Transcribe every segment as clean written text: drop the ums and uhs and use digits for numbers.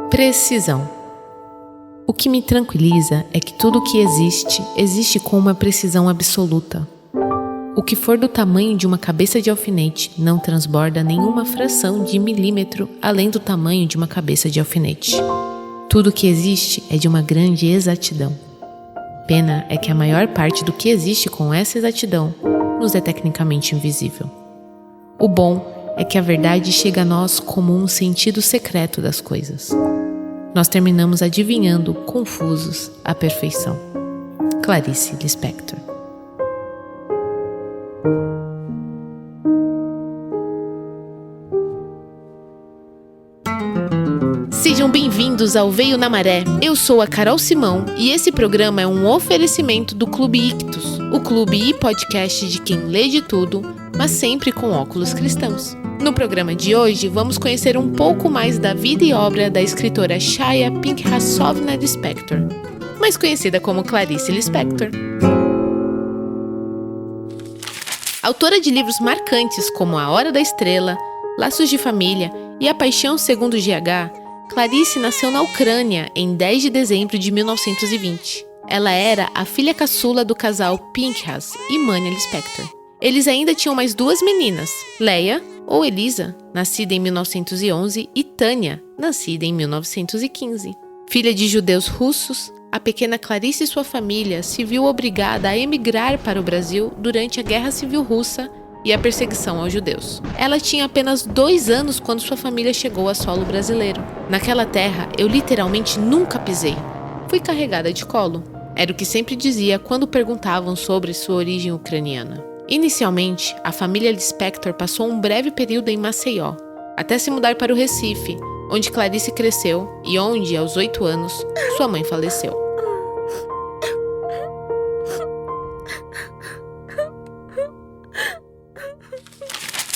Precisão. O que me tranquiliza é que tudo o que existe com uma precisão absoluta. O que for do tamanho de uma cabeça de alfinete não transborda nenhuma fração de milímetro além do tamanho de uma cabeça de alfinete. Tudo o que existe é de uma grande exatidão. Pena é que a maior parte do que existe com essa exatidão nos é tecnicamente invisível. O bom é que a verdade chega a nós como um sentido secreto das coisas. Nós terminamos adivinhando, confusos, a perfeição. Clarice Lispector. Sejam bem-vindos ao Veio na Maré. Eu sou a Carol Simão e esse programa é um oferecimento do Clube Ictus, o clube e podcast de quem lê de tudo, mas sempre com óculos cristãos. No programa de hoje, vamos conhecer um pouco mais da vida e obra da escritora Chaya Pinkhasovna Lispector, mais conhecida como Clarice Lispector. Autora de livros marcantes como A Hora da Estrela, Laços de Família e A Paixão segundo GH, Clarice nasceu na Ucrânia em 10 de dezembro de 1920. Ela era a filha caçula do casal Pinkhas e Mania Lispector. Eles ainda tinham mais duas meninas, Leia, ou Elisa, nascida em 1911, e Tânia, nascida em 1915. Filha de judeus russos, a pequena Clarice e sua família se viu obrigada a emigrar para o Brasil durante a Guerra Civil Russa e a perseguição aos judeus. Ela tinha apenas 2 anos quando sua família chegou a solo brasileiro. Naquela terra, eu literalmente nunca pisei. Fui carregada de colo. Era o que sempre dizia quando perguntavam sobre sua origem ucraniana. Inicialmente, a família Lispector passou um breve período em Maceió, até se mudar para o Recife, onde Clarice cresceu e onde, aos 8 anos, sua mãe faleceu.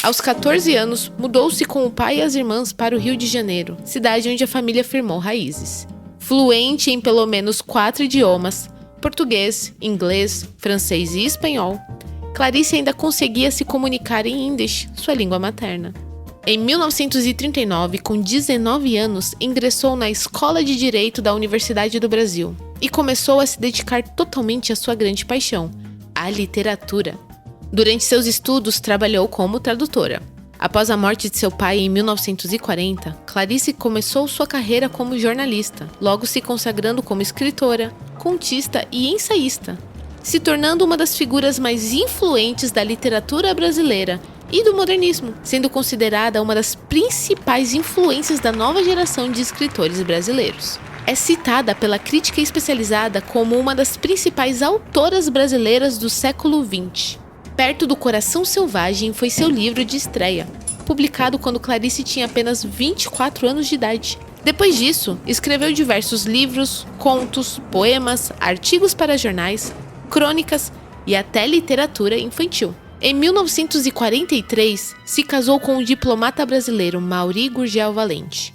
Aos 14 anos, mudou-se com o pai e as irmãs para o Rio de Janeiro, cidade onde a família firmou raízes. Fluente em pelo menos 4 idiomas, português, inglês, francês e espanhol, Clarice ainda conseguia se comunicar em Yiddish, sua língua materna. Em 1939, com 19 anos, ingressou na Escola de Direito da Universidade do Brasil e começou a se dedicar totalmente à sua grande paixão, a literatura. Durante seus estudos, trabalhou como tradutora. Após a morte de seu pai em 1940, Clarice começou sua carreira como jornalista, logo se consagrando como escritora, contista e ensaísta, se tornando uma das figuras mais influentes da literatura brasileira e do modernismo, sendo considerada uma das principais influências da nova geração de escritores brasileiros. É citada pela crítica especializada como uma das principais autoras brasileiras do século XX. Perto do Coração Selvagem foi seu livro de estreia, publicado quando Clarice tinha apenas 24 anos de idade. Depois disso, escreveu diversos livros, contos, poemas, artigos para jornais, crônicas e até literatura infantil. Em 1943, se casou com o diplomata brasileiro Mauri Gurgel Valente.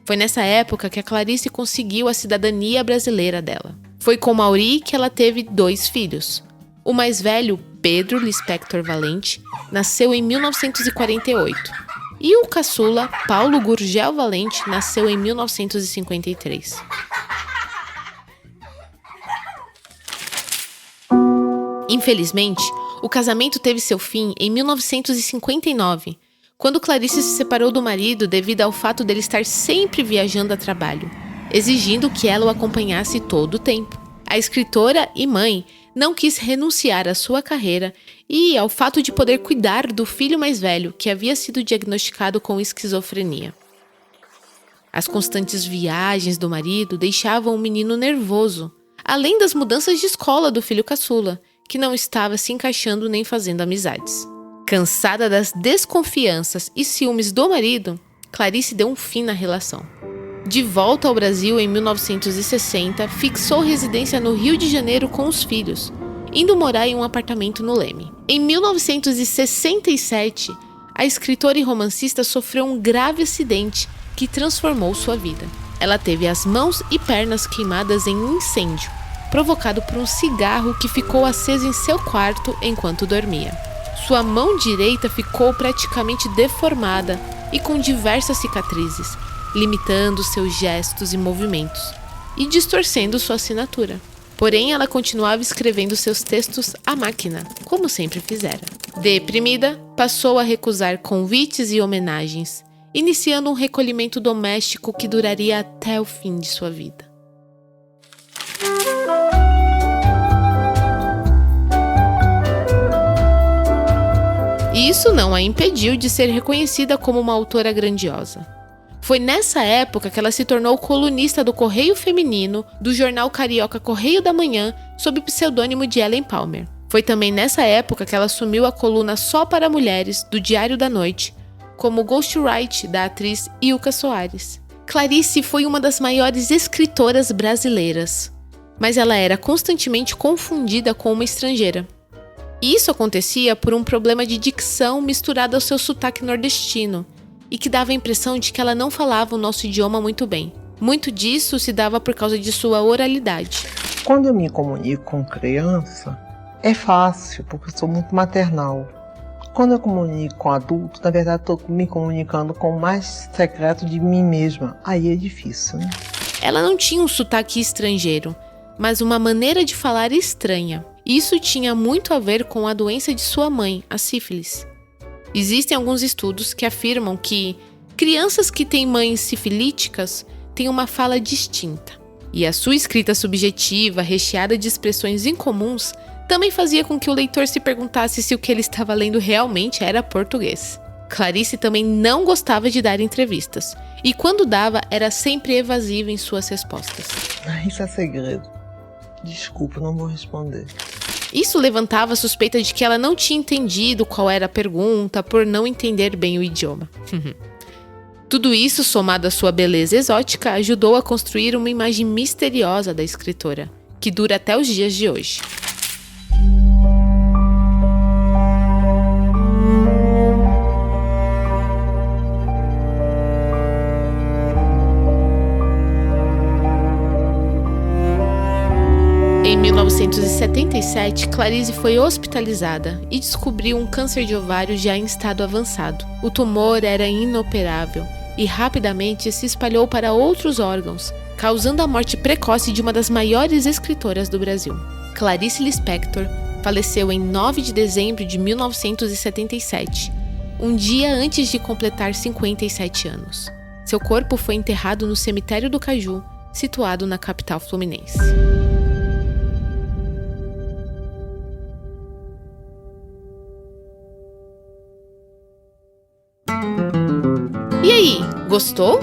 Foi nessa época que a Clarice conseguiu a cidadania brasileira dela. Foi com Mauri que ela teve 2 filhos. O mais velho, Pedro Lispector Valente, nasceu em 1948. E o caçula, Paulo Gurgel Valente, nasceu em 1953. Infelizmente, o casamento teve seu fim em 1959, quando Clarice se separou do marido devido ao fato dele estar sempre viajando a trabalho, exigindo que ela o acompanhasse todo o tempo. A escritora e mãe não quis renunciar à sua carreira e ao fato de poder cuidar do filho mais velho, que havia sido diagnosticado com esquizofrenia. As constantes viagens do marido deixavam o menino nervoso, além das mudanças de escola do filho caçula, que não estava se encaixando nem fazendo amizades. Cansada das desconfianças e ciúmes do marido, Clarice deu um fim na relação. De volta ao Brasil em 1960, fixou residência no Rio de Janeiro com os filhos, indo morar em um apartamento no Leme. Em 1967, a escritora e romancista sofreu um grave acidente que transformou sua vida. Ela teve as mãos e pernas queimadas em um incêndio, provocado por um cigarro que ficou aceso em seu quarto enquanto dormia. Sua mão direita ficou praticamente deformada e com diversas cicatrizes, limitando seus gestos e movimentos e distorcendo sua assinatura. Porém, ela continuava escrevendo seus textos à máquina, como sempre fizera. Deprimida, passou a recusar convites e homenagens, iniciando um recolhimento doméstico que duraria até o fim de sua vida. Isso não a impediu de ser reconhecida como uma autora grandiosa. Foi nessa época que ela se tornou colunista do Correio Feminino, do jornal carioca Correio da Manhã, sob o pseudônimo de Ellen Palmer. Foi também nessa época que ela assumiu a coluna Só para Mulheres, do Diário da Noite, como ghostwriter da atriz Ilka Soares. Clarice foi uma das maiores escritoras brasileiras, mas ela era constantemente confundida com uma estrangeira. Isso acontecia por um problema de dicção misturado ao seu sotaque nordestino, e que dava a impressão de que ela não falava o nosso idioma muito bem. Muito disso se dava por causa de sua oralidade. Quando eu me comunico com criança, é fácil, porque eu sou muito maternal. Quando eu comunico com adulto, na verdade estou me comunicando com o mais secreto de mim mesma. Aí é difícil, né? Ela não tinha um sotaque estrangeiro, mas uma maneira de falar estranha. Isso tinha muito a ver com a doença de sua mãe, a sífilis. Existem alguns estudos que afirmam que crianças que têm mães sifilíticas têm uma fala distinta. E a sua escrita subjetiva, recheada de expressões incomuns, também fazia com que o leitor se perguntasse se o que ele estava lendo realmente era português. Clarice também não gostava de dar entrevistas, e quando dava, era sempre evasiva em suas respostas. Isso é segredo. Desculpa, não vou responder. Isso levantava a suspeita de que ela não tinha entendido qual era a pergunta por não entender bem o idioma. Tudo isso, somado à sua beleza exótica, ajudou a construir uma imagem misteriosa da escritora, que dura até os dias de hoje. Em 1977, Clarice foi hospitalizada e descobriu um câncer de ovário já em estado avançado. O tumor era inoperável e rapidamente se espalhou para outros órgãos, causando a morte precoce de uma das maiores escritoras do Brasil. Clarice Lispector faleceu em 9 de dezembro de 1977, um dia antes de completar 57 anos. Seu corpo foi enterrado no cemitério do Caju, situado na capital fluminense. E aí, gostou?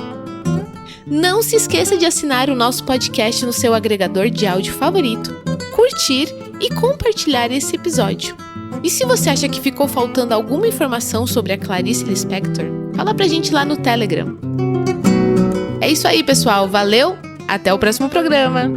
Não se esqueça de assinar o nosso podcast no seu agregador de áudio favorito, curtir e compartilhar esse episódio. E se você acha que ficou faltando alguma informação sobre a Clarice Lispector, fala pra gente lá no Telegram. É isso aí, pessoal. Valeu! Até o próximo programa!